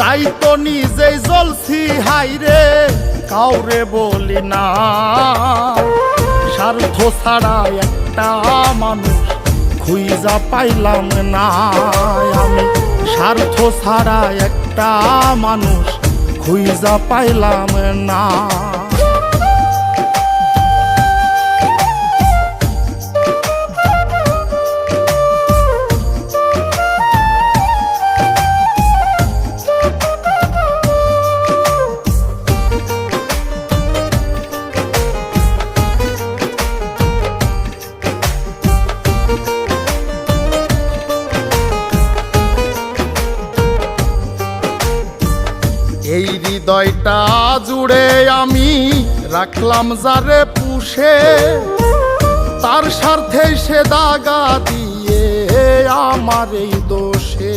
তাই তো নিজেই জ্বলছি হাইরে, কাউরে বলি না। স্বার্থ ছাড়া একটা মানুষ খুঁজা পাইলাম না আমি, স্বার্থ ছাড়া একটা মানুষ খুঁজা পাইলাম না। এই হৃদয়টা জুড়ে আমি রাখলাম যারে পুষে, তার স্বার্থে সে দাগা দিয়ে আমার এই দোষে।